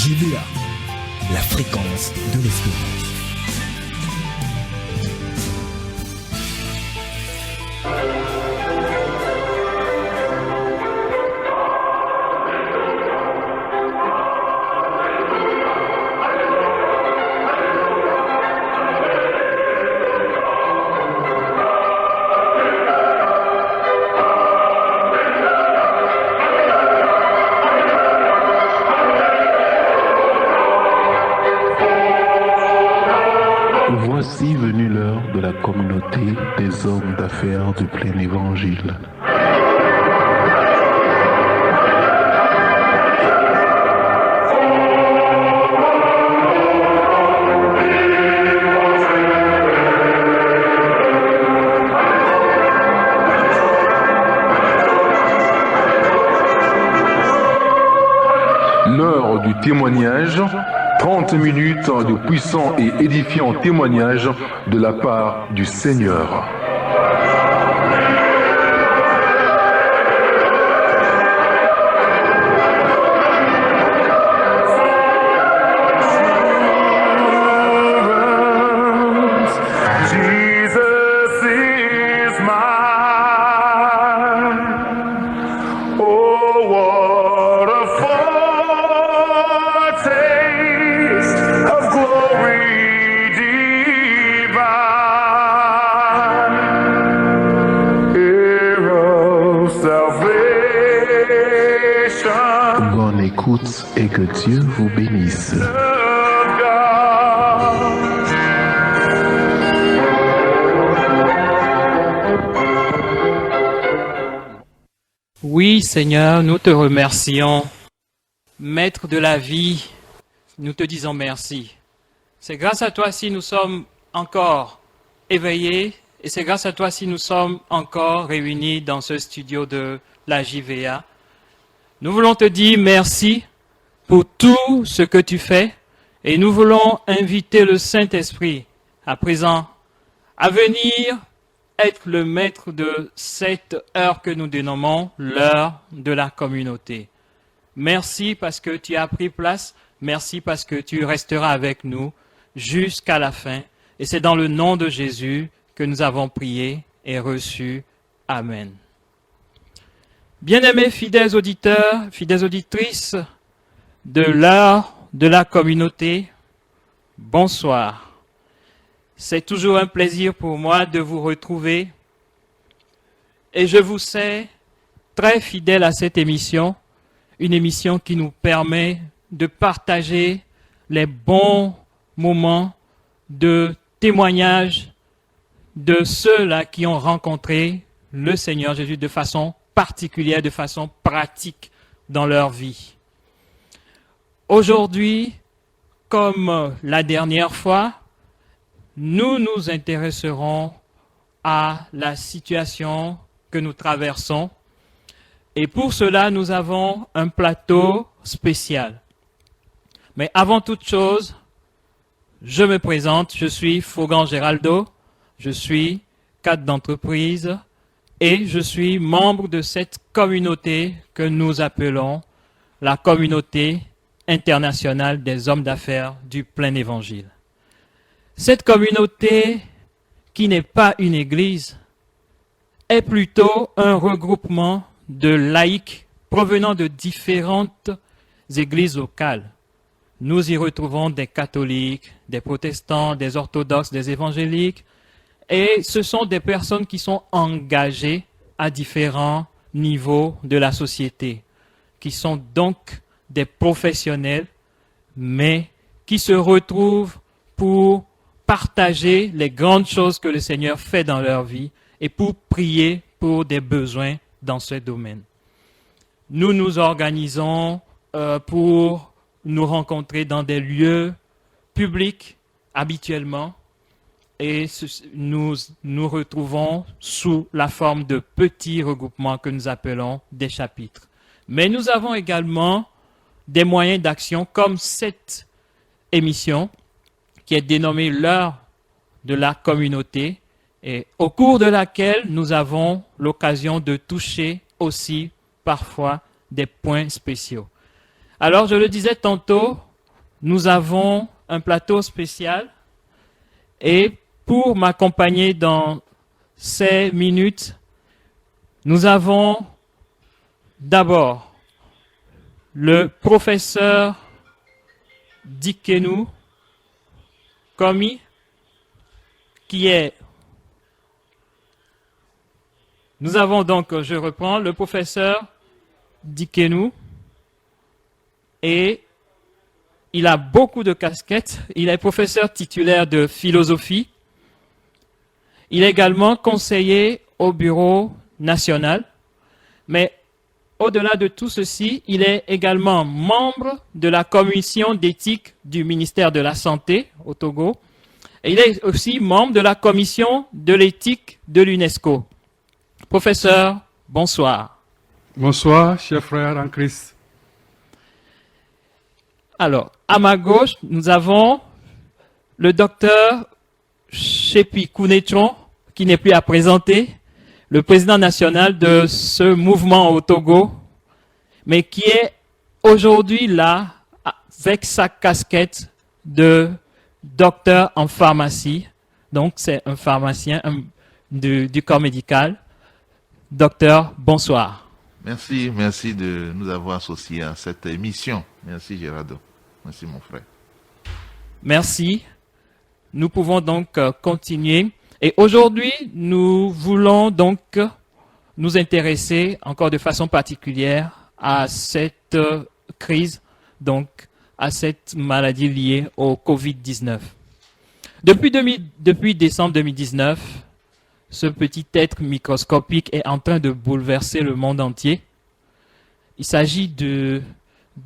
JVA, la fréquence de l'espérance. Voici venue l'heure de la communauté des hommes d'affaires du plein évangile. L'heure du témoignage, 30 minutes de puissant et édifiant témoignage de la part du Seigneur. Bonne écoute et que Dieu vous bénisse. Oui, Seigneur, nous te remercions. Maître de la vie, nous te disons merci. C'est grâce à toi si nous sommes encore éveillés et c'est grâce à toi si nous sommes encore réunis dans ce studio de la JVA. Nous voulons te dire merci pour tout ce que tu fais et nous voulons inviter le Saint-Esprit à présent à venir être le maître de cette heure que nous dénommons l'heure de la communauté. Merci parce que tu as pris place, merci parce que tu resteras avec nous jusqu'à la fin. Et c'est dans le nom de Jésus que nous avons prié et reçu. Amen. Bien-aimés fidèles auditeurs, fidèles auditrices de l'heure de la communauté, bonsoir. C'est toujours un plaisir pour moi de vous retrouver et je vous sais très fidèle à cette émission, une émission qui nous permet de partager les bons moments de témoignage de ceux-là qui ont rencontré le Seigneur Jésus de façon particulière, de façon pratique dans leur vie. Aujourd'hui, comme la dernière fois, nous nous intéresserons à la situation que nous traversons. Et pour cela, nous avons un plateau spécial. Mais avant toute chose, je me présente, je suis Faugan Géraldo, je suis cadre d'entreprise et je suis membre de cette communauté que nous appelons la communauté internationale des hommes d'affaires du plein évangile. Cette communauté, qui n'est pas une église, est plutôt un regroupement de laïcs provenant de différentes églises locales. Nous y retrouvons des catholiques, des protestants, des orthodoxes, des évangéliques, et ce sont des personnes qui sont engagées à différents niveaux de la société, qui sont donc des professionnels, mais qui se retrouvent pour partager les grandes choses que le Seigneur fait dans leur vie et pour prier pour des besoins dans ce domaine. Nous nous organisons pour nous rencontrer dans des lieux publics habituellement et nous nous retrouvons sous la forme de petits regroupements que nous appelons des chapitres. Mais nous avons également des moyens d'action comme cette émission qui est dénommée l'heure de la communauté et au cours de laquelle nous avons l'occasion de toucher aussi parfois des points spéciaux. Alors, je le disais tantôt, nous avons un plateau spécial et pour m'accompagner dans ces minutes, nous avons d'abord le professeur Dikenu Komi, qui est... Nous avons donc, je reprends, le professeur Dikenu, et il a beaucoup de casquettes. Il est professeur titulaire de philosophie. Il est également conseiller au bureau national. Mais au-delà de tout ceci, il est également membre de la commission d'éthique du ministère de la Santé au Togo. Et il est aussi membre de la commission de l'éthique de l'UNESCO. Professeur, bonsoir. Bonsoir, chers frères en Christ. Alors, à ma gauche, nous avons le docteur Shepi Kounetron, qui n'est plus à présenter, le président national de ce mouvement au Togo, mais qui est aujourd'hui là avec sa casquette de docteur en pharmacie. Donc, c'est un pharmacien du corps médical. Docteur, bonsoir. Merci, merci de nous avoir associés à cette émission. Merci Gérardo. Merci mon frère. Merci. Nous pouvons donc continuer. Et aujourd'hui, nous voulons donc nous intéresser encore de façon particulière à cette crise, donc à cette maladie liée au Covid-19. Depuis décembre 2019, ce petit être microscopique est en train de bouleverser le monde entier. Il s'agit de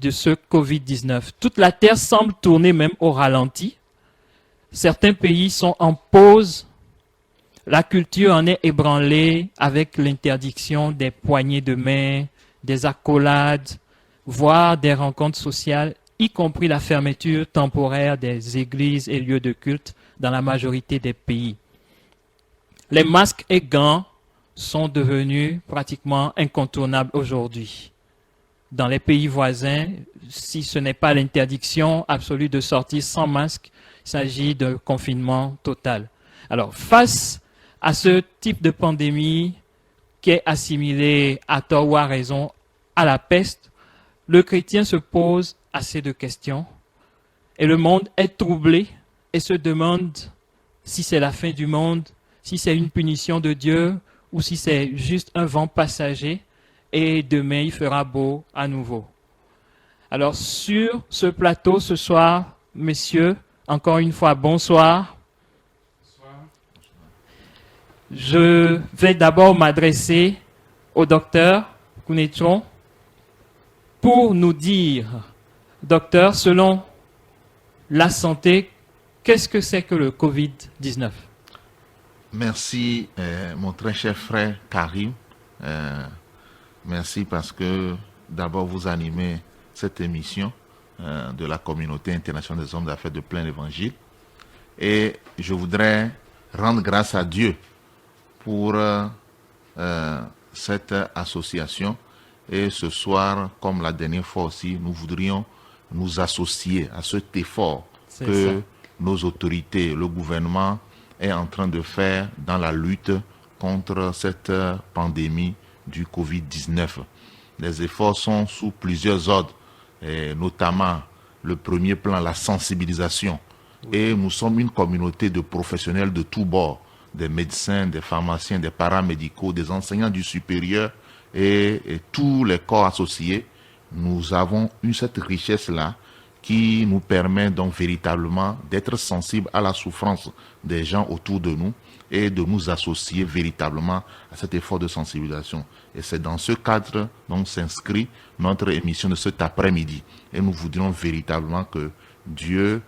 ce Covid-19. Toute la Terre semble tourner même au ralenti. Certains pays sont en pause. La culture en est ébranlée avec l'interdiction des poignées de main, des accolades, voire des rencontres sociales, y compris la fermeture temporaire des églises et lieux de culte dans la majorité des pays. Les masques et gants sont devenus pratiquement incontournables aujourd'hui. Dans les pays voisins, si ce n'est pas l'interdiction absolue de sortir sans masque, il s'agit de confinement total. Alors, face à ce type de pandémie qui est assimilée à tort ou à raison à la peste, le chrétien se pose assez de questions et le monde est troublé et se demande si c'est la fin du monde, si c'est une punition de Dieu ou si c'est juste un vent passager et demain il fera beau à nouveau. Alors sur ce plateau ce soir, messieurs, encore une fois, bonsoir. Je vais d'abord m'adresser au docteur Kounetron pour nous dire, docteur, selon la santé, qu'est-ce que c'est que le Covid-19? Merci mon très cher frère Karim. Merci parce que d'abord vous animez cette émission de la communauté internationale des hommes d'affaires de plein évangile. Et je voudrais rendre grâce à Dieu pour cette association. Et ce soir, comme la dernière fois aussi, nous voudrions nous associer à cet effort que nos autorités, le gouvernement est en train de faire dans la lutte contre cette pandémie du Covid-19. Les efforts sont sous plusieurs ordres, et notamment le premier plan, la sensibilisation. Et nous sommes une communauté de professionnels de tous bords, des médecins, des pharmaciens, des paramédicaux, des enseignants du supérieur et tous les corps associés. Nous avons cette richesse-là qui nous permet donc véritablement d'être sensibles à la souffrance des gens autour de nous et de nous associer véritablement à cet effort de sensibilisation. Et c'est dans ce cadre donc s'inscrit notre émission de cet après-midi. Et nous voudrions véritablement que Dieu,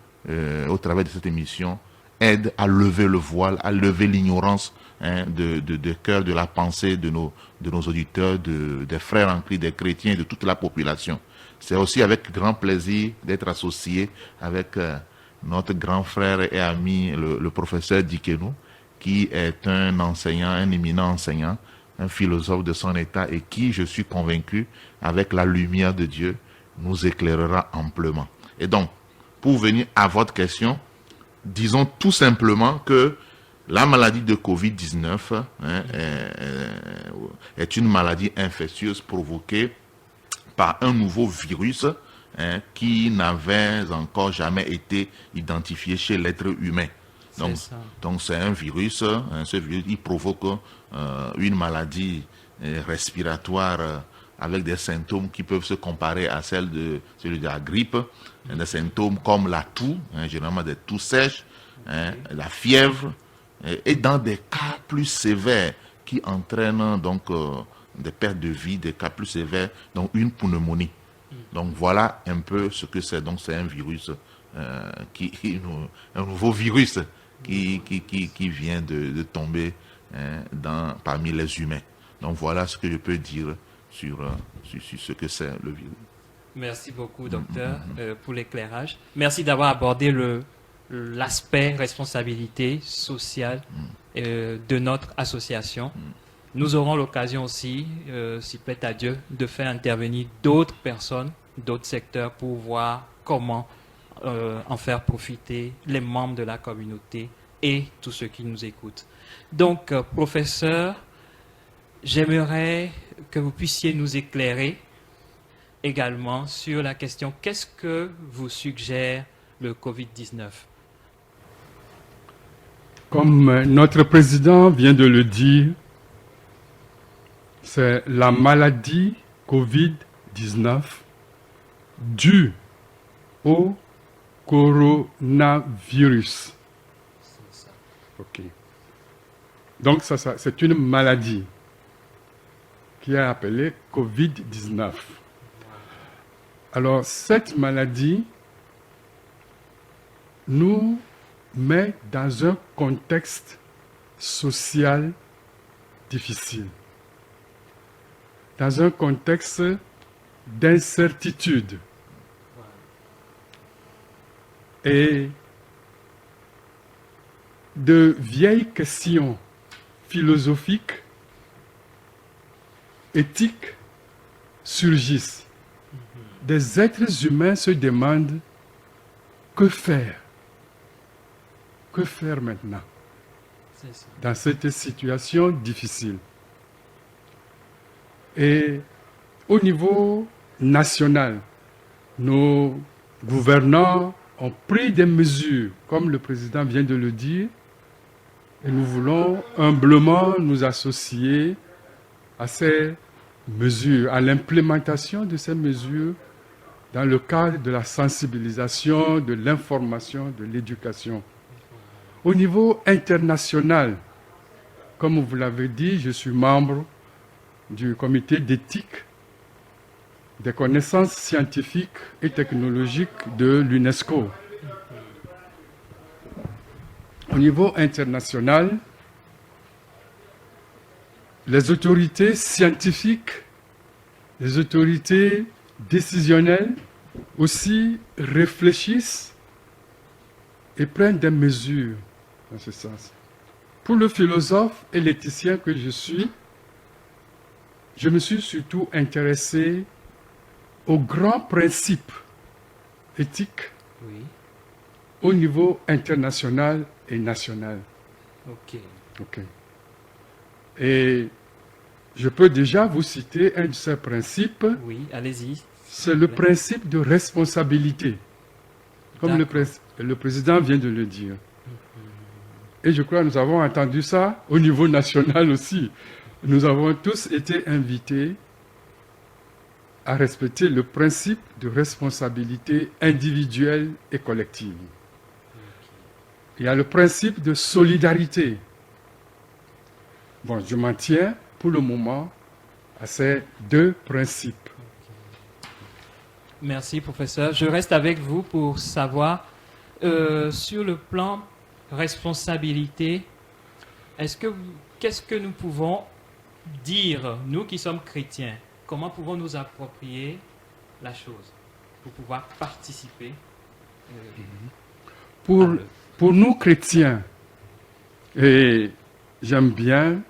au travers de cette émission, aide à lever le voile, à lever l'ignorance de cœur, de la pensée de nos auditeurs, des frères en Christ, des chrétiens et de toute la population. C'est aussi avec grand plaisir d'être associé avec notre grand frère et ami, le professeur Dikenu, qui est un enseignant, un éminent enseignant, un philosophe de son état et qui, je suis convaincu, avec la lumière de Dieu, nous éclairera amplement. Et donc, pour venir à votre question, disons tout simplement que la maladie de Covid-19 est une maladie infectieuse provoquée par un nouveau virus qui n'avait encore jamais été identifié chez l'être humain. Donc c'est un virus, ce virus il provoque une maladie respiratoire avec des symptômes qui peuvent se comparer à celui de la grippe, des symptômes comme la toux, généralement des toux sèches, la fièvre, et dans des cas plus sévères qui entraînent donc des pertes de vie, des cas plus sévères, donc une pneumonie. Donc voilà un peu ce que c'est. Donc c'est un virus, un nouveau virus qui vient de tomber parmi les humains. Donc voilà ce que je peux dire sur ce que c'est le virus. Merci beaucoup, docteur, pour l'éclairage. Merci d'avoir abordé l'aspect responsabilité sociale de notre association. Nous aurons l'occasion aussi, s'il plaît à Dieu, de faire intervenir d'autres personnes, d'autres secteurs pour voir comment en faire profiter les membres de la communauté et tous ceux qui nous écoutent. Donc, professeur, j'aimerais que vous puissiez nous éclairer également sur la question « Qu'est-ce que vous suggère le Covid-19 » Comme notre président vient de le dire, c'est la maladie Covid-19 due au coronavirus. Ok. Donc, c'est une maladie qui est appelée Covid-19. Alors, cette maladie nous met dans un contexte social difficile, dans un contexte d'incertitude. Et de vieilles questions philosophiques, éthiques surgissent. Des êtres humains se demandent que faire. Que faire maintenant dans cette situation difficile? Et au niveau national, nos gouvernants ont pris des mesures, comme le président vient de le dire, et nous voulons humblement nous associer à ces mesures, à l'implémentation de ces mesures dans le cadre de la sensibilisation, de l'information, de l'éducation. Au niveau international, comme vous l'avez dit, je suis membre du comité d'éthique des connaissances scientifiques et technologiques de l'UNESCO. Au niveau international, les autorités scientifiques, les autorités décisionnelles aussi réfléchissent et prennent des mesures dans ce sens. Pour le philosophe et l'éthicien que je suis, je me suis surtout intéressé aux grands principes éthiques au niveau international et national. Ok. Et je peux déjà vous citer un de ces principes. Oui, allez-y. C'est le principe de responsabilité, comme le président vient de le dire. Et je crois que nous avons entendu ça au niveau national aussi. Nous avons tous été invités à respecter le principe de responsabilité individuelle et collective. Il y a le principe de solidarité. Bon, je m'en tiens pour le moment à ces deux principes. Merci, professeur. Je reste avec vous pour savoir, sur le plan responsabilité, qu'est-ce que nous pouvons dire, nous qui sommes chrétiens, comment pouvons nous approprier la chose pour pouvoir participer Pour nous chrétiens, et j'aime bien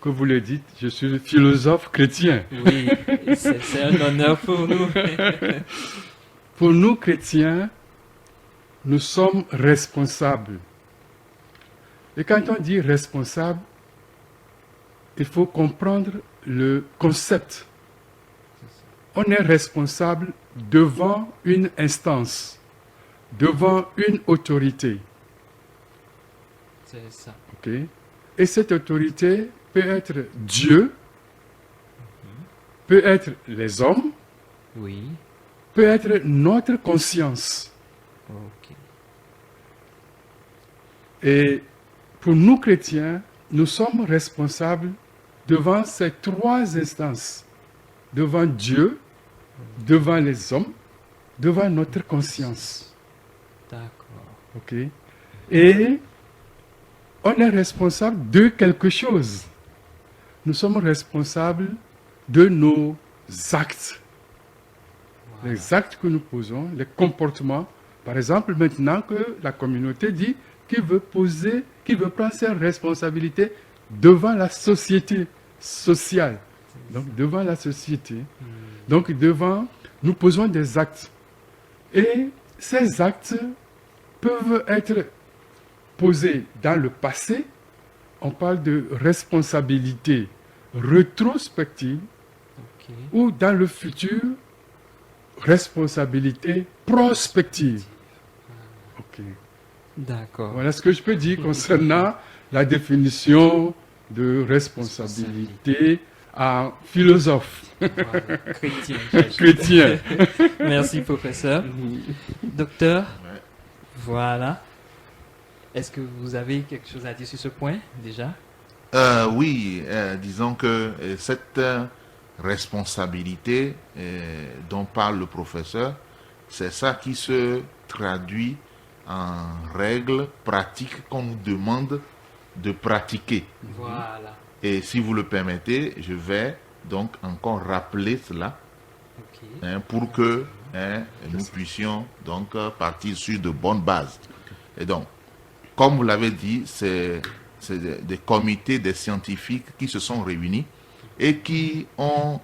que vous le dites, je suis philosophe chrétien. Oui, c'est un honneur pour nous. Pour nous chrétiens, nous sommes responsables. Et quand on dit responsable, il faut comprendre le concept. On est responsable devant une instance, devant une autorité. C'est ça. Ok? Et cette autorité peut être Dieu, peut être les hommes, Oui. peut être notre conscience. Ok. Et pour nous chrétiens, nous sommes responsables devant ces trois instances. Devant Dieu, devant les hommes, devant notre conscience. D'accord. Ok? Et on est responsable de quelque chose. Nous sommes responsables de nos actes. Les actes que nous posons, les comportements. Par exemple, maintenant que la communauté dit qu'il veut prendre ses responsabilités devant la société sociale. Donc, devant la société. Donc, nous posons des actes. Et ces actes peuvent être posés dans le passé. On parle de responsabilité rétrospective. Ok. Ou dans le futur, responsabilité prospective. Ok. D'accord. Voilà ce que je peux dire concernant la définition de responsabilité en philosophe Voilà. Chrétien. chrétien. Merci, professeur. Docteur, Ouais. voilà. Est-ce que vous avez quelque chose à dire sur ce point déjà? Oui, disons que cette responsabilité dont parle le professeur, c'est ça qui se traduit en règles pratiques qu'on nous demande de pratiquer. Voilà. Et si vous le permettez, je vais donc encore rappeler cela Ok. pour que nous puissions donc partir sur de bonnes bases. Et donc, comme vous l'avez dit, c'est des comités des scientifiques qui se sont réunis et qui ont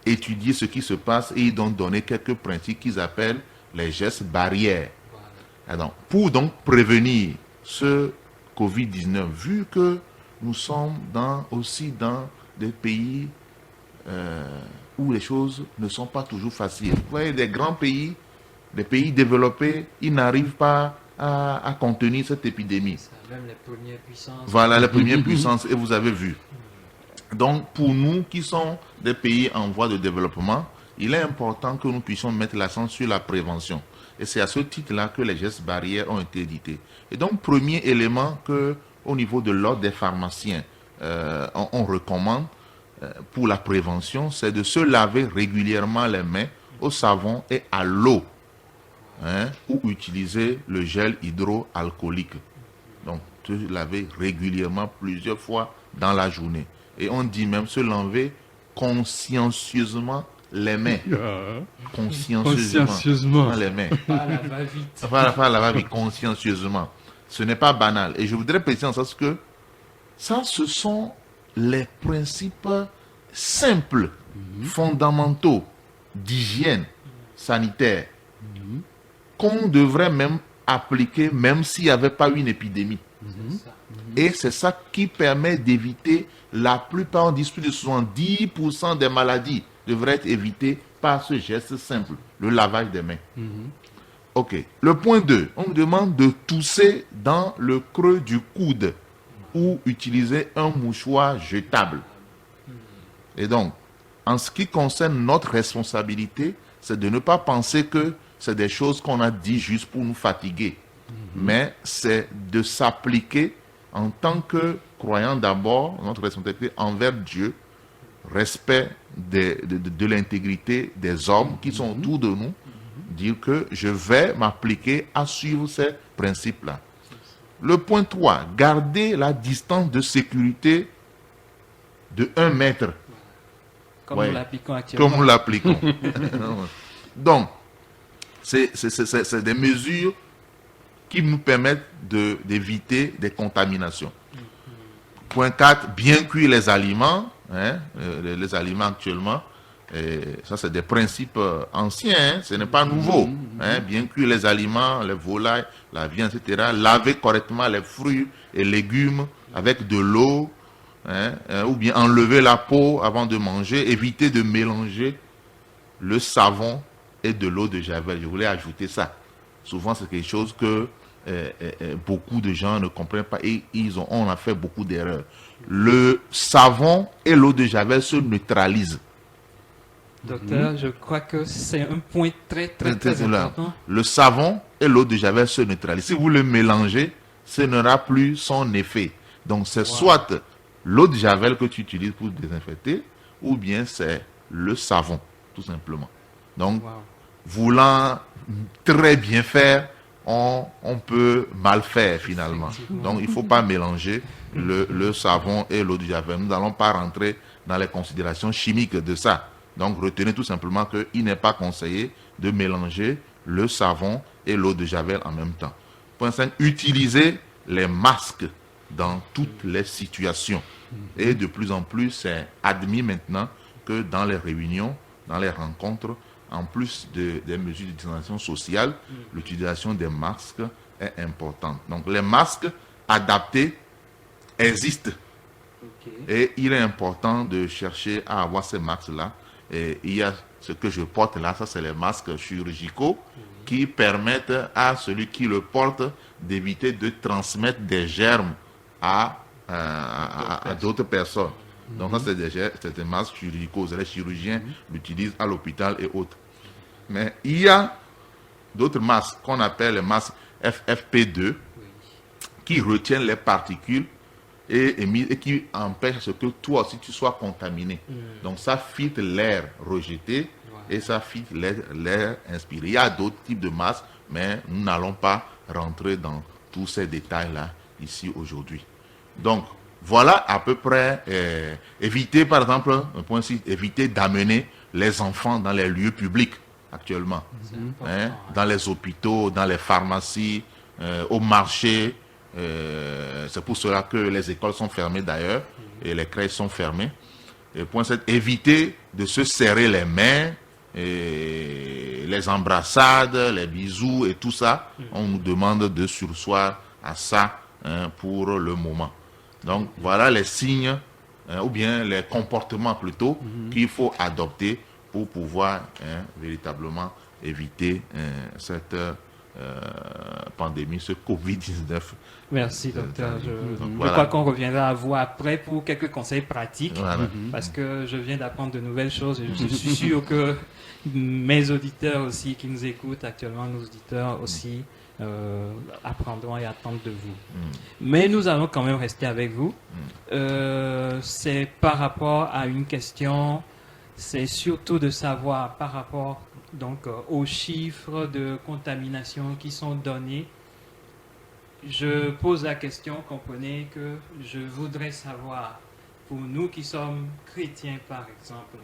étudié ce qui se passe et ils ont donné quelques principes qu'ils appellent les gestes barrières. Voilà. Et donc, pour donc prévenir ce Covid-19, vu que nous sommes aussi dans des pays où les choses ne sont pas toujours faciles. Vous voyez, des grands pays, des pays développés, ils n'arrivent pas à contenir cette épidémie. Ça, même les premières puissances. Voilà les premières puissances, et vous avez vu. Donc, pour nous qui sommes des pays en voie de développement, il est important que nous puissions mettre l'accent sur la prévention. Et c'est à ce titre-là que les gestes barrières ont été édités. Et donc, premier élément que, au niveau de l'ordre des pharmaciens, on recommande pour la prévention, c'est de se laver régulièrement les mains au savon et à l'eau, ou utiliser le gel hydroalcoolique. Donc, se laver régulièrement plusieurs fois dans la journée. Et on dit même se laver consciencieusement les mains. Consciencieusement les mains. Pas la va-vite. Pas la va-vite, consciencieusement. Ce n'est pas banal. Et je voudrais préciser en sens que ça, ce sont les principes simples, fondamentaux d'hygiène sanitaire qu'on devrait même appliquer même s'il n'y avait pas eu une épidémie. C'est ça. Et c'est ça qui permet d'éviter la plupart, on dit plus de 70% des maladies devraient être évitées par ce geste simple, le lavage des mains. Ok. Le point 2, on me demande de tousser dans le creux du coude ou utiliser un mouchoir jetable. Et donc, en ce qui concerne notre responsabilité, c'est de ne pas penser que c'est des choses qu'on a dit juste pour nous fatiguer. Mais c'est de s'appliquer en tant que croyant d'abord, notre responsabilité envers Dieu, respect de l'intégrité des hommes qui sont autour de nous, dire que je vais m'appliquer à suivre ces principes-là. Le point 3, garder la distance de sécurité de 1 mètre. Comme Ouais. nous l'appliquons actuellement. Comme nous l'appliquons. Donc, c'est des mesures qui nous permettent d'éviter des contaminations. Point 4, bien cuire les aliments. Les aliments actuellement, Et ça, c'est des principes anciens, hein, ce n'est pas nouveau. Hein, bien cuire les aliments, les volailles, la viande, etc. Laver correctement les fruits et légumes avec de l'eau, hein, ou bien enlever la peau avant de manger. Éviter de mélanger le savon et de l'eau de Javel. Je voulais ajouter ça. Souvent, c'est quelque chose que beaucoup de gens ne comprennent pas et on a fait beaucoup d'erreurs. Le savon et l'eau de Javel se neutralisent. Docteur, je crois que c'est un point très important. Le savon et l'eau de Javel se neutralisent. Si vous le mélangez, ce n'aura plus son effet. Donc, c'est soit l'eau de Javel que tu utilises pour désinfecter, ou bien c'est le savon, tout simplement. Donc, voulant très bien faire, on peut mal faire finalement. Donc, il ne faut pas mélanger le savon et l'eau de Javel. Nous n'allons pas rentrer dans les considérations chimiques de ça. Donc, retenez tout simplement qu'il n'est pas conseillé de mélanger le savon et l'eau de Javel en même temps. Point 5, utilisez les masques dans toutes les situations. Et de plus en plus, c'est admis maintenant que dans les réunions, dans les rencontres, en plus des mesures de distanciation sociale, l'utilisation des masques est importante. Donc, les masques adaptés existent. Et il est important de chercher à avoir ces masques-là. Et il y a ce que je porte là, ça c'est les masques chirurgicaux qui permettent à celui qui le porte d'éviter de transmettre des germes à d'autres personnes. Donc ça c'est des masques chirurgicaux, les chirurgiens l'utilisent à l'hôpital et autres. Mais il y a d'autres masques qu'on appelle les masques FFP2 qui retiennent les particules et qui empêche ce que toi aussi tu sois contaminé. Donc ça filtre l'air rejeté et ça filtre l'air inspiré. Il y a d'autres types de masques, mais nous n'allons pas rentrer dans tous ces détails-là ici aujourd'hui. Donc voilà à peu près, éviter par exemple, un point ici, éviter d'amener les enfants dans les lieux publics actuellement, hein, dans les hôpitaux, dans les pharmacies, au marché. C'est pour cela que les écoles sont fermées d'ailleurs et les crèches sont fermées. Et point 7, éviter de se serrer les mains, et les embrassades, les bisous et tout ça. On nous demande de surseoir à ça, hein, pour le moment. Donc voilà les signes, ou bien les comportements plutôt, qu'il faut adopter pour pouvoir, hein, véritablement éviter cette pandémie, ce Covid-19. Merci, docteur. Je crois qu'on reviendra à vous après pour quelques conseils pratiques, parce que je viens d'apprendre de nouvelles choses et je suis sûr que mes auditeurs aussi qui nous écoutent actuellement, nos auditeurs aussi, apprendront et attendent de vous. Mais nous allons quand même rester avec vous. C'est par rapport à une question, c'est surtout de savoir par rapport donc aux chiffres de contamination qui sont donnés. Je pose la question, comprenez que je voudrais savoir, pour nous qui sommes chrétiens par exemple,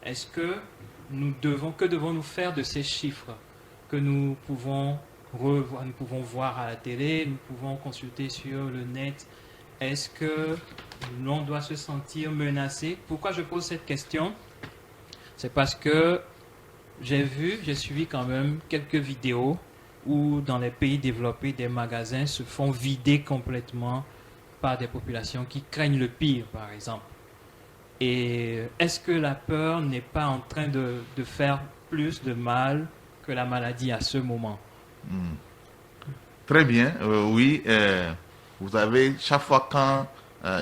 est-ce que que devons-nous faire de ces chiffres que nous pouvons revoir, nous pouvons voir à la télé, nous pouvons consulter sur le net? Est-ce que l'on doit se sentir menacé? Pourquoi je pose cette question? C'est parce que j'ai suivi quand même quelques vidéos où dans les pays développés, des magasins se font vider complètement par des populations qui craignent le pire, par exemple. Et est-ce que la peur n'est pas en train de faire plus de mal que la maladie à ce moment? Très bien, oui. Vous savez, chaque fois quand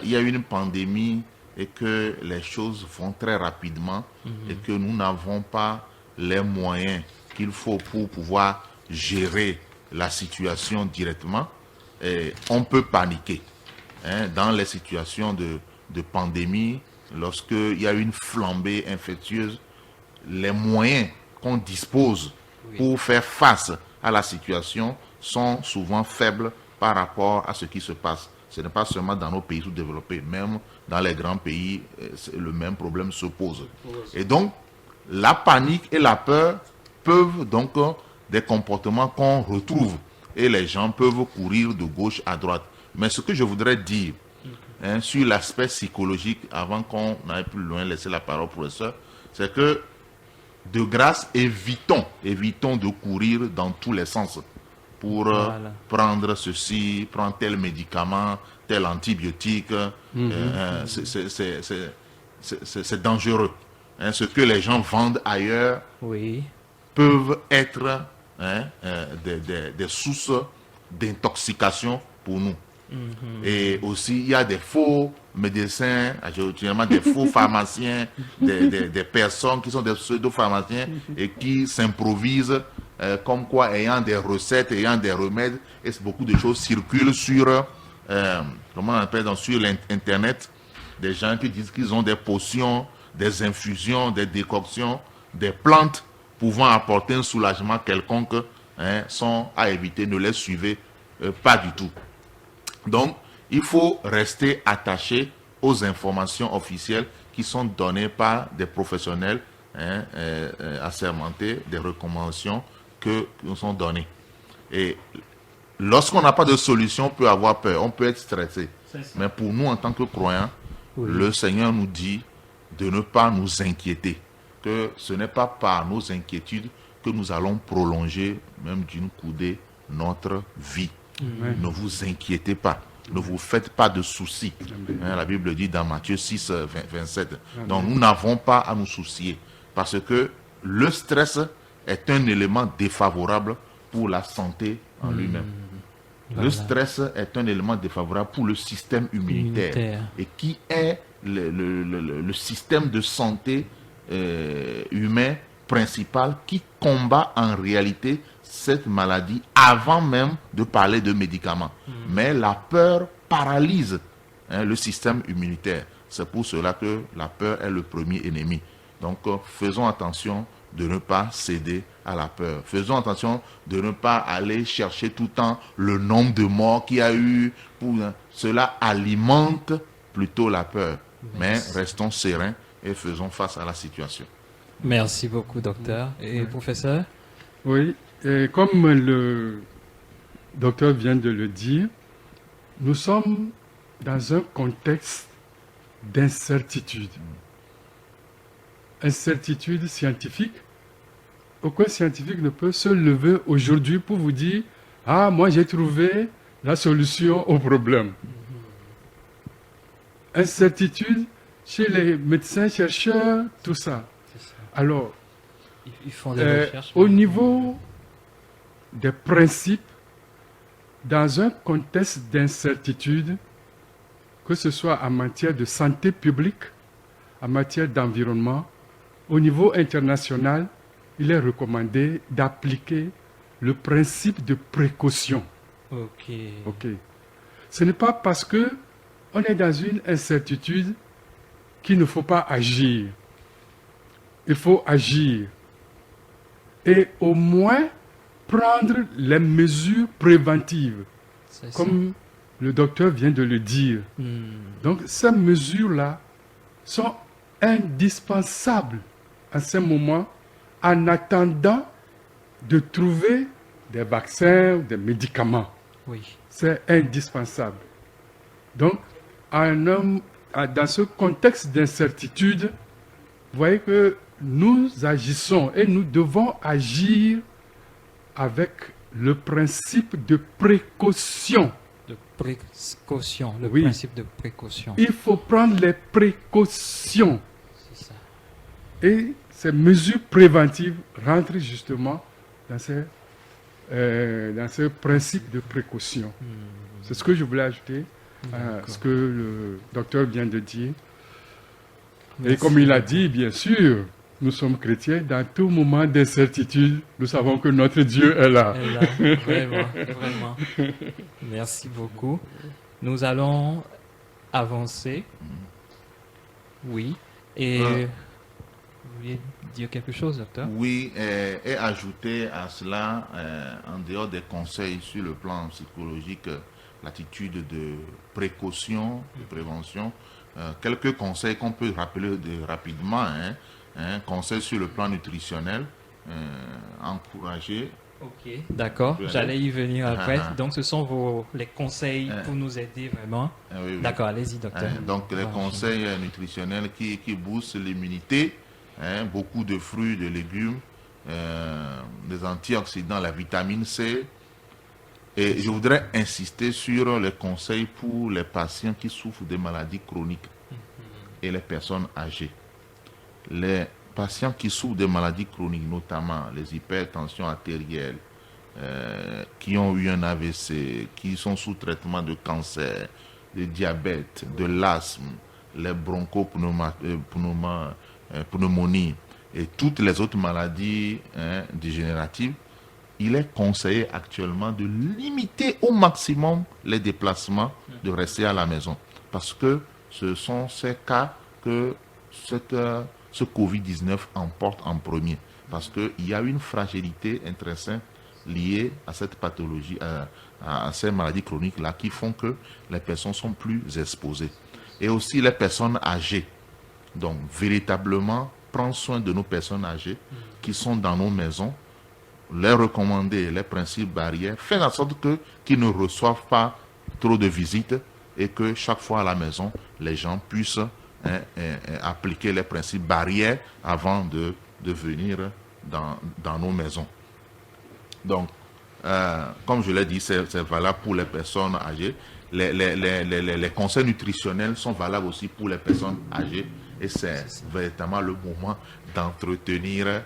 il y a une pandémie et que les choses vont très rapidement et que nous n'avons pas les moyens qu'il faut pour pouvoir gérer la situation directement, on peut paniquer. Hein, dans les situations de pandémie, lorsqu'il y a une flambée infectieuse, les moyens qu'on dispose pour faire face à la situation sont souvent faibles par rapport à ce qui se passe. Ce n'est pas seulement dans nos pays sous-développés, même dans les grands pays, le même problème se pose. Et donc, la panique et la peur peuvent donc des comportements qu'on retrouve et les gens peuvent courir de gauche à droite. Mais ce que je voudrais dire, hein, sur l'aspect psychologique, avant qu'on aille plus loin, laisser la parole au professeur, c'est que, de grâce, évitons de courir dans tous les sens pour prendre ceci, prendre tel médicament, tel antibiotique. C'est dangereux. Hein, ce que les gens vendent ailleurs peuvent être des sources d'intoxication pour nous. Et aussi, il y a des faux médecins, généralement des faux pharmaciens, des personnes qui sont des pseudo-pharmaciens et qui s'improvisent comme quoi ayant des recettes, ayant des remèdes, et beaucoup de choses circulent sur, comment on appelle, sur l'internet, des gens qui disent qu'ils ont des potions, des infusions, des décoctions, des plantes pouvant apporter un soulagement quelconque, sont à éviter, ne les suivez pas du tout. Donc, il faut rester attaché aux informations officielles qui sont données par des professionnels assermentés, des recommandations qui nous sont données. Et lorsqu'on n'a pas de solution, on peut avoir peur, on peut être stressé. Mais pour nous, en tant que croyants, le Seigneur nous dit de ne pas nous inquiéter, que ce n'est pas par nos inquiétudes que nous allons prolonger, même d'une coudée, notre vie. Ne vous inquiétez pas. Ne vous faites pas de soucis. La Bible dit dans Matthieu 6, 27. Donc nous n'avons pas à nous soucier. Parce que le stress est un élément défavorable pour la santé en lui-même. Le stress est un élément défavorable pour le système immunitaire. Et qui est le système de santé humain principal qui combat en réalité cette maladie avant même de parler de médicaments. Mais la peur paralyse le système immunitaire. C'est pour cela que la peur est le premier ennemi. Donc faisons attention de ne pas céder à la peur. Faisons attention de ne pas aller chercher tout le temps le nombre de morts qu'il y a eu. Cela alimente plutôt la peur. Mais restons sereins et faisons face à la situation. Merci beaucoup, docteur. Et professeur? Oui, et comme le docteur vient de le dire, nous sommes dans un contexte d'incertitude. Incertitude scientifique. Aucun scientifique ne peut se lever aujourd'hui pour vous dire « Ah, moi j'ai trouvé la solution au problème. » Incertitude chez les médecins, chercheurs, tout ça. Alors, ils font des recherches, au niveau des principes, dans un contexte d'incertitude, que ce soit en matière de santé publique, en matière d'environnement, au niveau international, il est recommandé d'appliquer le principe de précaution. Ok. Ce n'est pas parce que on est dans une incertitude qu'il ne faut pas agir. Il faut agir. Et au moins prendre les mesures préventives, comme le docteur vient de le dire. Donc ces mesures-là sont indispensables à ce moment, en attendant de trouver des vaccins ou des médicaments. C'est indispensable. Donc, dans ce contexte d'incertitude, vous voyez que nous agissons et nous devons agir avec le principe de précaution. Le principe de précaution. Il faut prendre les précautions. C'est ça. Et ces mesures préventives rentrent justement dans ce principe de précaution. C'est ce que je voulais ajouter à ce que le docteur vient de dire. Merci. Et comme il a dit, bien sûr, nous sommes chrétiens, dans tout moment d'incertitude, nous savons que notre Dieu est là. Vraiment, vraiment. Merci beaucoup. Nous allons avancer. Oui. Et vous vouliez dire quelque chose, docteur? Oui, et ajouter à cela, en dehors des conseils sur le plan psychologique, l'attitude de précaution, de prévention, quelques conseils qu'on peut rappeler rapidement. Conseils sur le plan nutritionnel, encourager. Ok, d'accord, j'allais y venir après. Donc ce sont les conseils pour nous aider vraiment. Oui. D'accord, allez-y, docteur. Donc les conseils nutritionnels qui boostent l'immunité hein, beaucoup de fruits, de légumes, des antioxydants, la vitamine C. Et je voudrais insister sur les conseils pour les patients qui souffrent de maladies chroniques et les personnes âgées. Les patients qui souffrent de maladies chroniques, notamment les hypertensions artérielles, qui ont eu un AVC, qui sont sous traitement de cancer, de diabète, de l'asthme, les bronchopneumonies et toutes les autres maladies dégénératives, il est conseillé actuellement de limiter au maximum les déplacements, de rester à la maison. Parce que ce sont ces cas que ce Covid-19 emporte en premier. Parce qu'il y a une fragilité intrinsèque liée à cette pathologie, à ces maladies chroniques-là, qui font que les personnes sont plus exposées. Et aussi les personnes âgées. Donc, véritablement, prendre soin de nos personnes âgées qui sont dans nos maisons, les recommander les principes barrières, faire en sorte qu'ils ne reçoivent pas trop de visites et que chaque fois à la maison, les gens puissent appliquer les principes barrières avant de venir dans nos maisons. Donc, comme je l'ai dit, c'est valable pour les personnes âgées. Les conseils nutritionnels sont valables aussi pour les personnes âgées et c'est véritablement le moment d'entretenir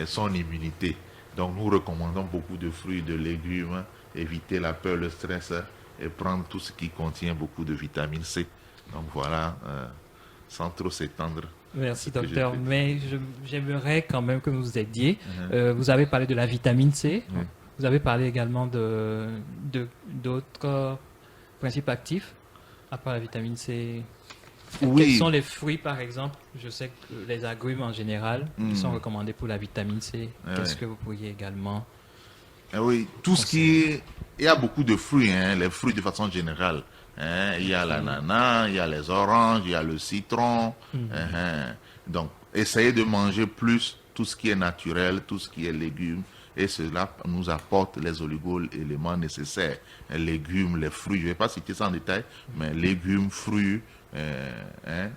son immunité. Donc, nous recommandons beaucoup de fruits, de légumes, éviter la peur, le stress et prendre tout ce qui contient beaucoup de vitamine C. Donc, voilà, sans trop s'étendre. Merci, docteur. Mais j'aimerais quand même que vous nous aidiez. Vous avez parlé de la vitamine C. Vous avez parlé également d'autres principes actifs, à part la vitamine C. Oui. Quels sont les fruits, par exemple? Je sais que les agrumes en général qui sont recommandés pour la vitamine C. Qu'est-ce que vous pourriez également... Oui, tout ce qui est... Il y a beaucoup de fruits, les fruits de façon générale. Il y a l'ananas, il y a les oranges, il y a le citron. Donc, essayez de manger plus tout ce qui est naturel, tout ce qui est légumes. Et cela nous apporte les oligo-éléments nécessaires. Les légumes, les fruits, je ne vais pas citer ça en détail, mais légumes, fruits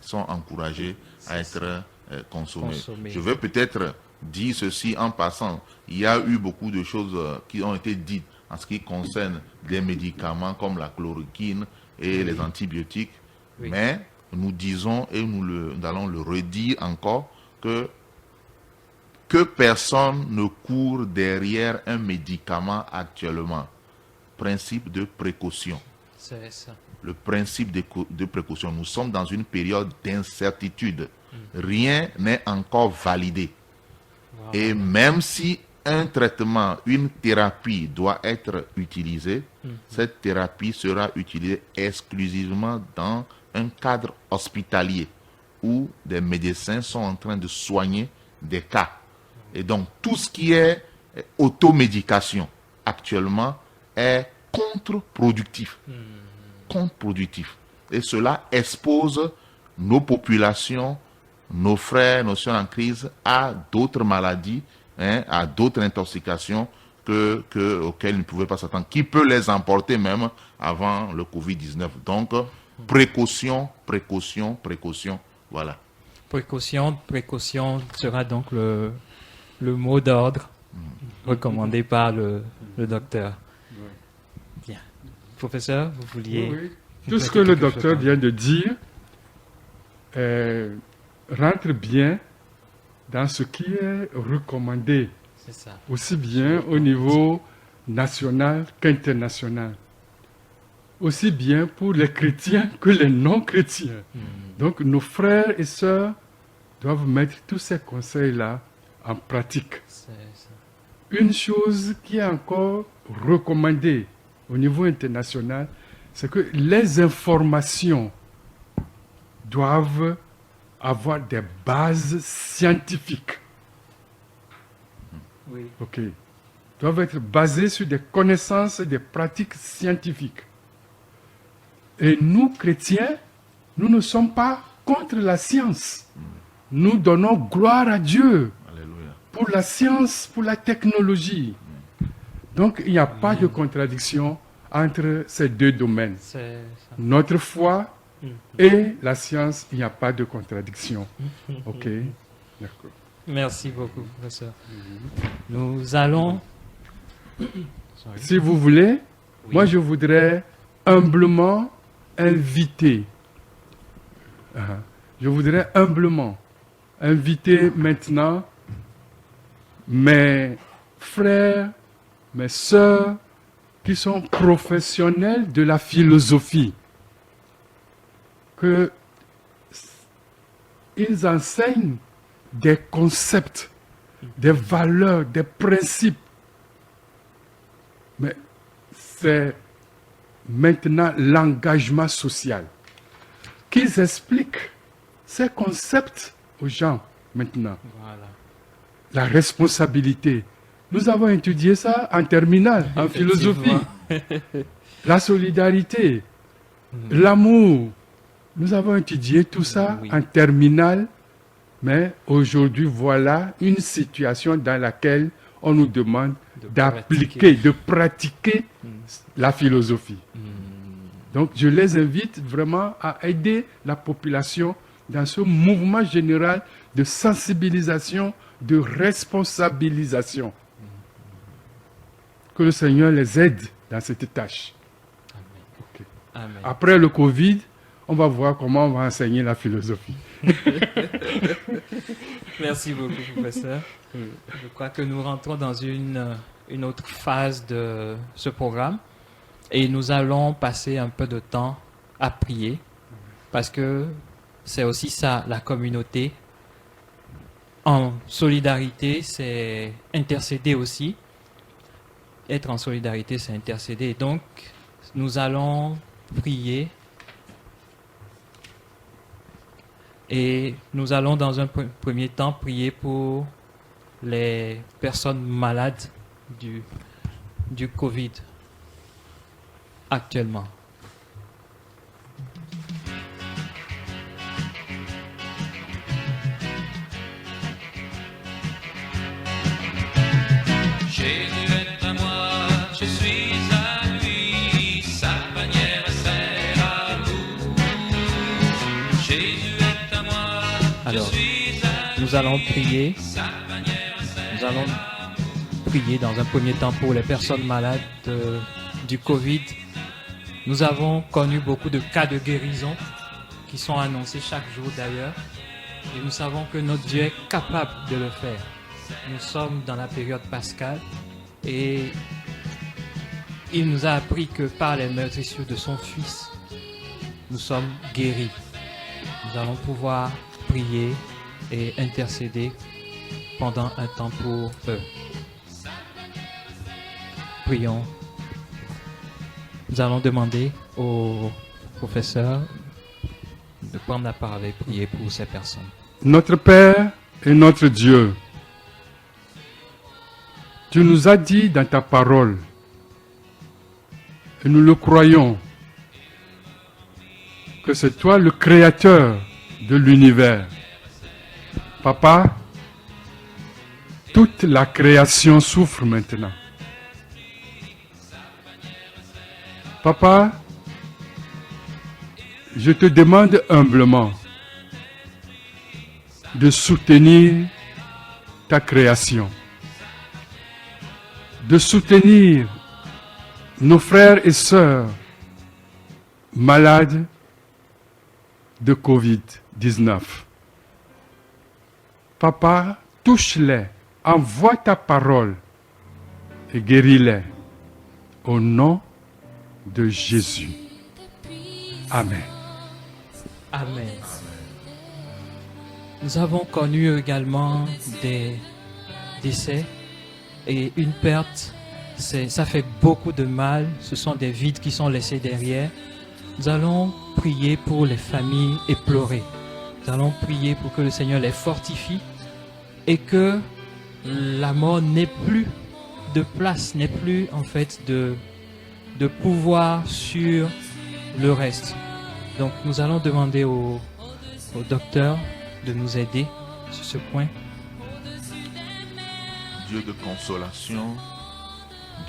sont encouragés à être consommés. Je veux peut-être dire ceci en passant. Il y a eu beaucoup de choses qui ont été dites en ce qui concerne les médicaments comme la chloroquine et les antibiotiques. Mais nous disons, et nous allons le redire encore, que personne ne court derrière un médicament actuellement. Principe de précaution. C'est ça. Le principe de précaution. Nous sommes dans une période d'incertitude. Rien n'est encore validé. Et même si un traitement, une thérapie doit être utilisée, cette thérapie sera utilisée exclusivement dans un cadre hospitalier où des médecins sont en train de soigner des cas. Et donc, tout ce qui est automédication actuellement est contre-productif. Contre-productif. Et cela expose nos populations, nos frères, nos soeurs en crise à d'autres maladies, à d'autres intoxications auxquelles ils ne pouvaient pas s'attendre, qui peut les emporter même avant le Covid-19. Donc, précaution, précaution, précaution, voilà. Précaution sera donc le mot d'ordre recommandé par le docteur. Bien. Professeur, vous vouliez... Oui. Tout ce que le docteur vient de dire rentre bien dans ce qui est recommandé, aussi bien au niveau national qu'international, aussi bien pour les chrétiens que les non-chrétiens. Donc nos frères et sœurs doivent mettre tous ces conseils-là en pratique. Une chose qui est encore recommandée au niveau international, c'est que les informations doivent avoir des bases scientifiques. Oui. OK. Doivent être basées sur des connaissances et des pratiques scientifiques. Et nous, chrétiens, nous ne sommes pas contre la science. Nous donnons gloire à Dieu. Alléluia. Pour la science, pour la technologie. Donc, il n'y a pas de contradiction entre ces deux domaines. Notre foi et la science, il n'y a pas de contradiction. OK. D'accord. Merci beaucoup, professeur. Nous allons... Si vous voulez, Oui. moi je voudrais humblement inviter. Je voudrais humblement inviter maintenant mes frères, mes sœurs qui sont professionnels de la philosophie, que ils enseignent des concepts, des valeurs, des principes. Mais c'est maintenant l'engagement social. Qu'ils expliquent ces concepts aux gens maintenant. Voilà. La responsabilité. Nous avons étudié ça en terminale, en philosophie. La solidarité, l'amour. Nous avons étudié tout ça Oui. en terminale, mais aujourd'hui, voilà une situation dans laquelle on nous demande De d'appliquer, de pratiquer la philosophie. Donc, je les invite vraiment à aider la population dans ce mouvement général de sensibilisation, de responsabilisation. Que le Seigneur les aide dans cette tâche. Ok. Amen. Après le Covid, on va voir comment on va enseigner la philosophie. Merci beaucoup, professeur. Je crois que nous rentrons dans une autre phase de ce programme et nous allons passer un peu de temps à prier parce que c'est aussi ça, la communauté. En solidarité, c'est intercéder aussi. Être en solidarité, c'est intercéder. Donc, nous allons prier. Et nous allons dans un premier temps prier pour les personnes malades du Covid actuellement. Jésus est à moi, je suis à lui, sa bannière sert à vous. Jésus est à moi, Alors, je suis à nous allons prier. lui, sa bannière sert Nous allons prier dans un premier temps pour les personnes malades du Covid. Nous avons connu beaucoup de cas de guérison qui sont annoncés chaque jour d'ailleurs. Et nous savons que notre Dieu est capable de le faire. Nous sommes dans la période pascale et il nous a appris que par les meurtrissures de son Fils, nous sommes guéris. Nous allons pouvoir prier et intercéder pendant un temps pour eux. Prions. Nous allons demander au professeur de prendre la parole et prier pour ces personnes. Notre Père et notre Dieu, tu nous as dit dans ta parole, et nous le croyons, que c'est toi le créateur de l'univers. Papa, toute la création souffre maintenant. Papa, je te demande humblement de soutenir ta création, de soutenir nos frères et sœurs malades de Covid-19. Papa, touche-les, envoie ta parole et guéris-les au nom de Jésus. Amen. Amen. Nous avons connu également des décès et une perte. Ça fait beaucoup de mal. Ce sont des vides qui sont laissés derrière. Nous allons prier pour les familles éplorées. Nous allons prier pour que le Seigneur les fortifie et que la mort n'ait plus de place, n'ait plus en fait de pouvoir sur le reste. Donc nous allons demander au docteur de nous aider sur ce point. Dieu de consolation,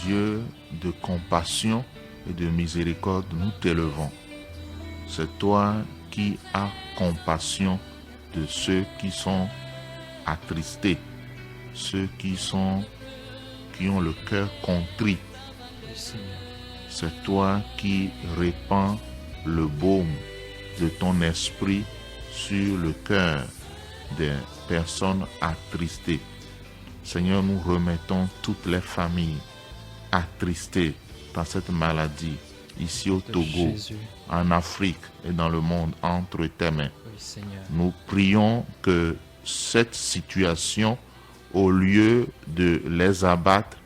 Dieu de compassion et de miséricorde, nous t'élevons. C'est toi qui as compassion de ceux qui sont attristés, ceux qui ont le cœur contrit. Oui, Seigneur. C'est toi qui répands le baume de ton esprit sur le cœur des personnes attristées. Seigneur, nous remettons toutes les familles attristées par cette maladie, ici au De Togo, Jésus. en Afrique et dans le monde, entre tes mains. Oui, Seigneur. Nous prions que cette situation, au lieu de les abattre,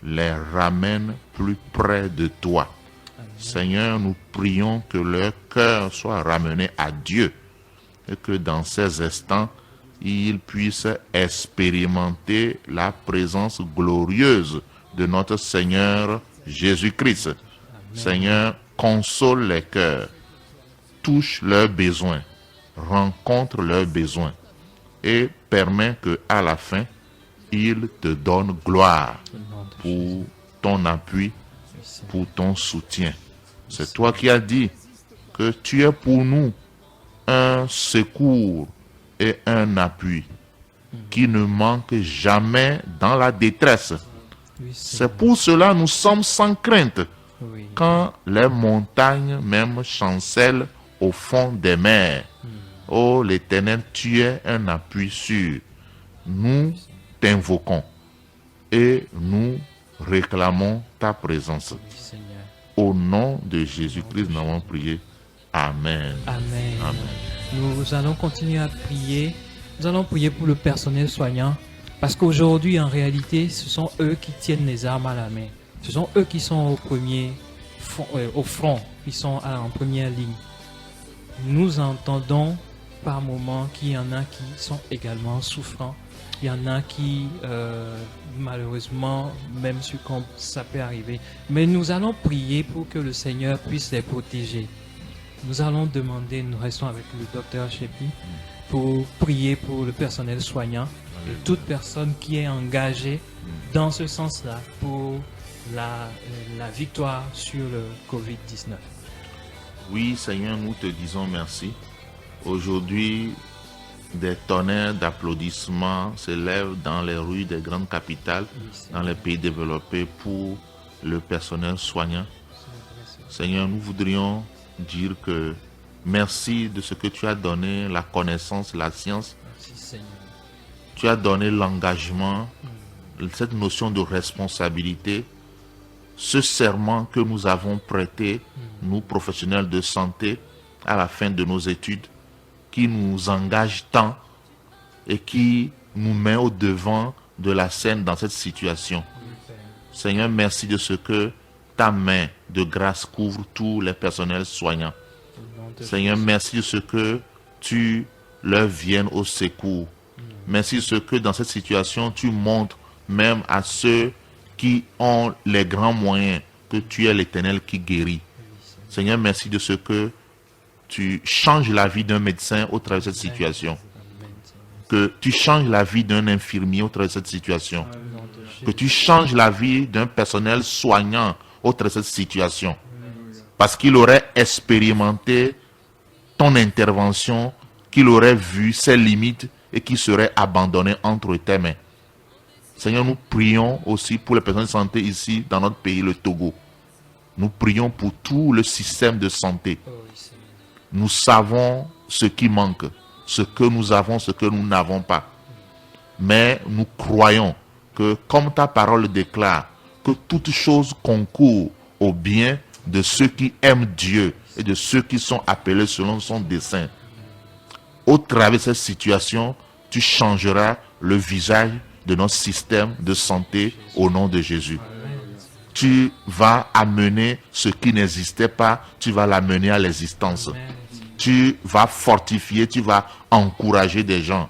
les ramène plus près de toi. Amen. Seigneur, nous prions que leur cœur soit ramené à Dieu et que dans ces instants, ils puissent expérimenter la présence glorieuse de notre Seigneur Jésus-Christ. Seigneur, console les cœurs, touche leurs besoins, rencontre leurs besoins et permet que à la fin, ils te donnent gloire Au nom de Jésus. pour ton appui, Oui, Seigneur. pour ton soutien. C'est toi qui as dit que tu es pour nous un secours et un appui qui ne manque jamais dans la détresse. Oui, C'est Seigneur. pour cela que nous sommes sans crainte Oui. quand les montagnes même chancellent au fond des mers. Oh l'Éternel, tu es un appui sûr. Nous t'invoquons et nous réclamons ta présence. Oui, Seigneur. Au nom de Jésus-Christ, nous avons prié. Amen. Amen. Amen. Nous allons continuer à prier. Nous allons prier pour le personnel soignant. Parce qu'aujourd'hui, en réalité, ce sont eux qui tiennent les armes à la main. Ce sont eux qui sont au front, qui sont en première ligne. Nous entendons par moments qu'il y en a qui sont également souffrants. Il y en a qui, malheureusement, même succombent, ça peut arriver. Mais nous allons prier pour que le Seigneur puisse les protéger. Nous allons demander, nous restons avec le docteur Shepi, pour prier pour le personnel soignant et toute personne qui est engagée dans ce sens-là pour la victoire sur le Covid-19. Oui, Seigneur, nous te disons merci. Aujourd'hui, des tonnerres d'applaudissements s'élèvent dans les rues des grandes capitales, dans les pays développés pour le personnel soignant. Seigneur, nous voudrions dire que merci de ce que tu as donné, la connaissance, la science. Merci Seigneur. Tu as donné l'engagement, cette notion de responsabilité, ce serment que nous avons prêté, nous professionnels de santé, à la fin de nos études, qui nous engage tant et qui nous met au devant de la scène dans cette situation. Seigneur, merci de ce que ta main de grâce couvre tous les personnels soignants. Seigneur, merci de ce que tu leur viennes au secours. Merci de ce que dans cette situation, tu montres même à ceux qui ont les grands moyens que tu es l'Éternel qui guérit. Seigneur, merci de ce que tu changes la vie d'un médecin au travers de cette situation. Que tu changes la vie d'un infirmier au travers de cette situation. Que tu changes la vie d'un personnel soignant au travers de cette situation. Parce qu'il aurait expérimenté ton intervention, qu'il aurait vu ses limites et qu'il serait abandonné entre tes mains. Seigneur, nous prions aussi pour les personnes de santé ici dans notre pays, le Togo. Nous prions pour tout le système de santé. Nous savons ce qui manque, ce que nous avons, ce que nous n'avons pas. Mais nous croyons que, comme ta parole déclare, que toute chose concourt au bien de ceux qui aiment Dieu et de ceux qui sont appelés selon son dessein. Au travers de cette situation, tu changeras le visage de notre système de santé au nom de Jésus. Tu vas amener ce qui n'existait pas, tu vas l'amener à l'existence. Tu vas fortifier, tu vas encourager des gens.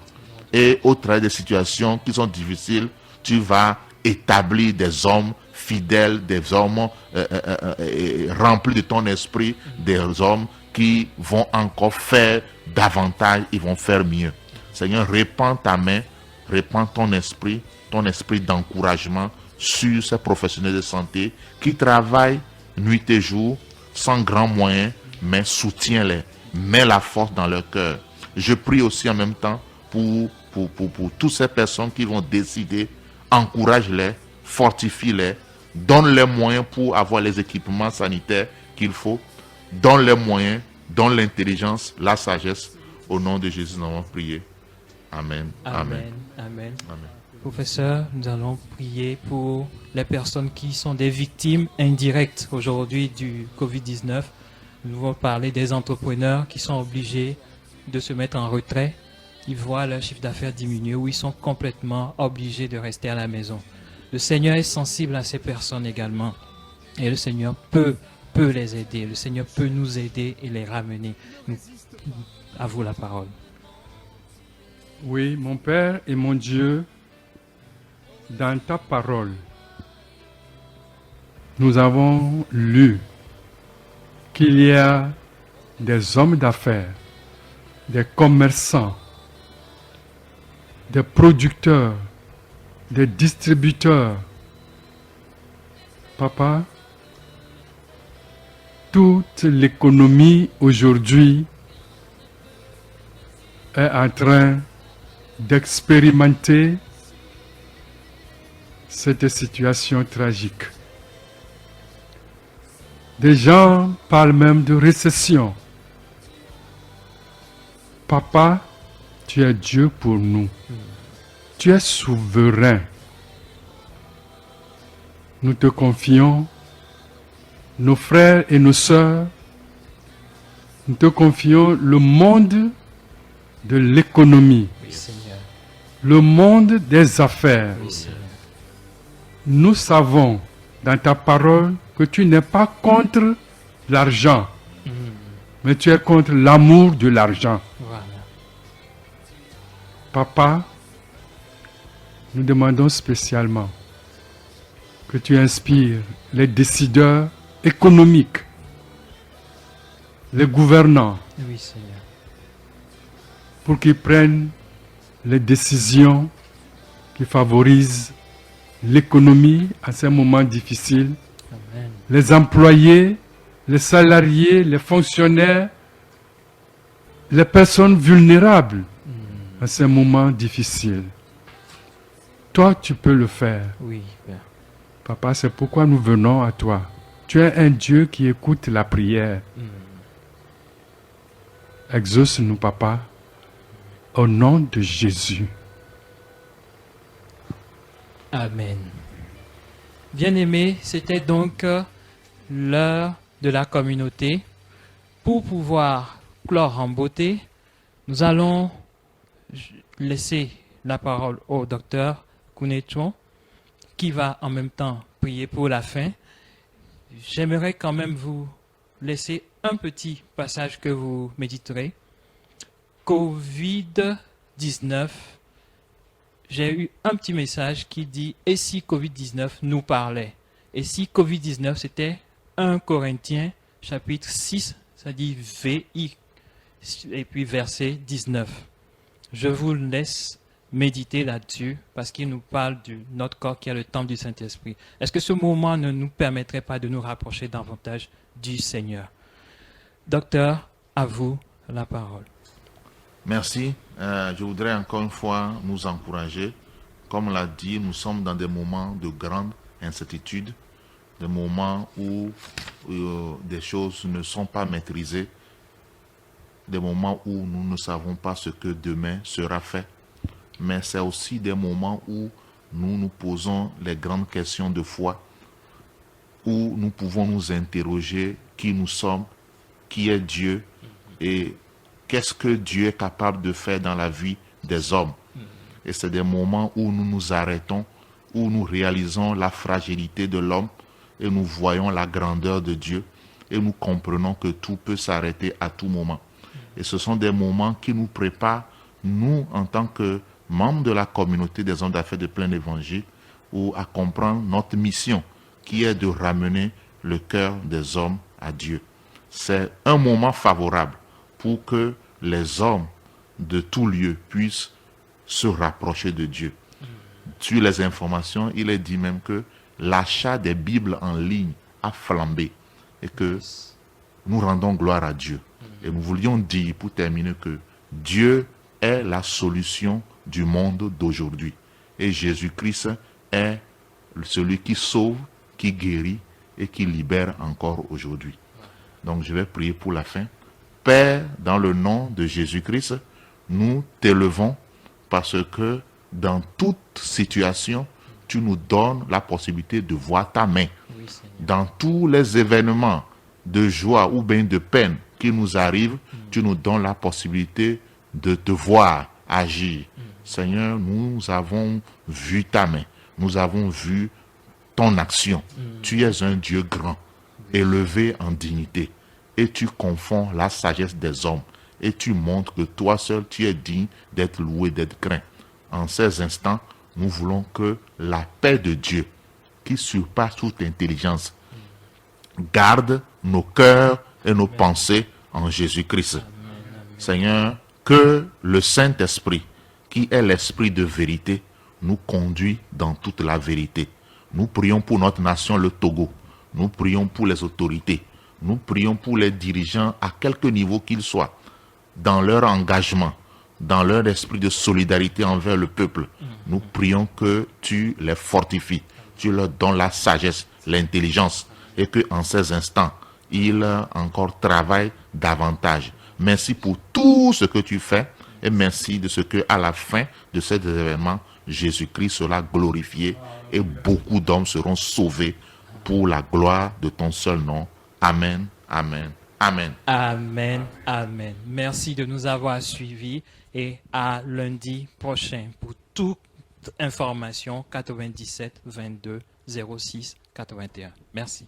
Et au travers des situations qui sont difficiles, tu vas établir des hommes fidèles, des hommes remplis de ton esprit, des hommes qui vont encore faire davantage, ils vont faire mieux. Seigneur, répands ta main, répands ton esprit d'encouragement sur ces professionnels de santé qui travaillent nuit et jour sans grands moyens, mais soutiens-les, mets la force dans leur cœur. Je prie aussi en même temps pour pour toutes ces personnes qui vont décider, encourage-les, fortifie-les, donne les moyens pour avoir les équipements sanitaires qu'il faut, donne les moyens, donne l'intelligence, la sagesse. Au nom de Jésus, nous avons prié. Amen. Amen. Amen. Amen. Professeur, nous allons prier pour les personnes qui sont des victimes indirectes aujourd'hui du Covid-19. Nous allons parler des entrepreneurs qui sont obligés de se mettre en retrait. Ils voient leur chiffre d'affaires diminuer ou ils sont complètement obligés de rester à la maison. Le Seigneur est sensible à ces personnes également. Et le Seigneur peut les aider. Le Seigneur peut nous aider et les ramener. À vous la parole. Oui, mon Père et mon Dieu, dans ta parole, nous avons lu qu'il y a des hommes d'affaires, des commerçants, des producteurs, des distributeurs. Papa, toute l'économie aujourd'hui est en train d'expérimenter cette situation tragique. Des gens parlent même de récession. Papa, tu es Dieu pour nous. Tu es souverain. Nous te confions nos frères et nos sœurs. Nous te confions le monde de l'économie, Oui, Seigneur. le monde des affaires. Oui, Seigneur. Nous savons dans ta parole que tu n'es pas contre l'argent, mais tu es contre l'amour de l'argent. Voilà. Papa, nous demandons spécialement que tu inspires les décideurs économiques, les gouvernants, Oui, Seigneur. pour qu'ils prennent les décisions qui favorisent l'économie à ces moments difficiles. Amen. Les employés, les salariés, les fonctionnaires, les personnes vulnérables à ces moments difficiles. Toi, tu peux le faire. Oui, Père. Papa, c'est pourquoi nous venons à toi. Tu es un Dieu qui écoute la prière. Exauce-nous, Papa, au nom de Jésus. Amen. Bien-aimés, c'était donc l'heure de la communauté. Pour pouvoir clore en beauté, nous allons laisser la parole au docteur Kounetchon, qui va en même temps prier pour la fin. J'aimerais quand même vous laisser un petit passage que vous méditerez. Covid-19. J'ai eu un petit message qui dit « Et si Covid-19 nous parlait ?» Et si Covid-19 c'était 1 Corinthiens chapitre 6, ça dit VI, et puis verset 19. Je vous laisse méditer là-dessus parce qu'il nous parle de notre corps qui est le temple du Saint-Esprit. Est-ce que ce moment ne nous permettrait pas de nous rapprocher davantage du Seigneur? Docteur, à vous la parole. Merci. Je voudrais encore une fois nous encourager. Comme on l'a dit, nous sommes dans des moments de grande incertitude, des moments où des choses ne sont pas maîtrisées, des moments où nous ne savons pas ce que demain sera fait. Mais c'est aussi des moments où nous nous posons les grandes questions de foi, où nous pouvons nous interroger qui nous sommes, qui est Dieu et qu'est-ce que Dieu est capable de faire dans la vie des hommes. Et c'est des moments où nous nous arrêtons, où nous réalisons la fragilité de l'homme et nous voyons la grandeur de Dieu et nous comprenons que tout peut s'arrêter à tout moment. Et ce sont des moments qui nous préparent, nous, en tant que membres de la communauté des hommes d'affaires de plein évangile, ou à comprendre notre mission, qui est de ramener le cœur des hommes à Dieu. C'est un moment favorable pour que les hommes de tout lieu puissent se rapprocher de Dieu. Sur les informations, il est dit même que l'achat des Bibles en ligne a flambé et que nous rendons gloire à Dieu. Et nous voulions dire, pour terminer, que Dieu est la solution du monde d'aujourd'hui. Et Jésus-Christ est celui qui sauve, qui guérit et qui libère encore aujourd'hui. Donc je vais prier pour la fin. Père, dans le nom de Jésus-Christ, nous t'élevons parce que dans toute situation, tu nous donnes la possibilité de voir ta main. Oui, Seigneur. Dans tous les événements de joie ou bien de peine qui nous arrivent, tu nous donnes la possibilité de te voir agir. Seigneur, nous avons vu ta main, nous avons vu ton action. Tu es un Dieu grand, élevé en dignité, et tu confonds la sagesse des hommes, et tu montres que toi seul, tu es digne d'être loué, d'être craint. En ces instants, nous voulons que la paix de Dieu, qui surpasse toute intelligence, garde nos cœurs et nos pensées en Jésus-Christ. Seigneur, que le Saint-Esprit, qui est l'Esprit de vérité, nous conduit dans toute la vérité. Nous prions pour notre nation, le Togo. Nous prions pour les autorités. Nous prions pour les dirigeants à quelque niveau qu'ils soient, dans leur engagement, dans leur esprit de solidarité envers le peuple. Nous prions que tu les fortifies, tu leur donnes la sagesse, l'intelligence, et qu'en ces instants, ils encore travaillent davantage. Merci pour tout ce que tu fais, et merci de ce que à la fin de cet événement, Jésus-Christ sera glorifié, et beaucoup d'hommes seront sauvés pour la gloire de ton seul nom. Amen, amen, amen. Amen, amen. Merci de nous avoir suivis et à lundi prochain pour toute information 97 22 06 81. Merci.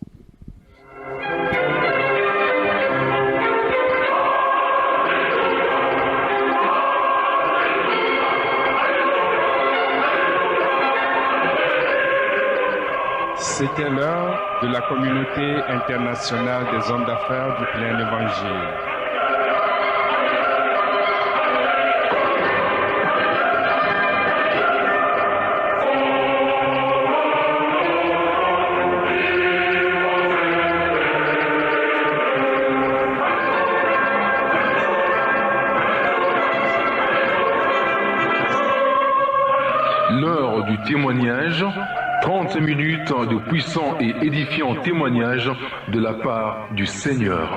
C'était l'heure de la communauté internationale des hommes d'affaires du plein évangile. L'heure du témoignage, 30 minutes de puissants et édifiants témoignages de la part du Seigneur.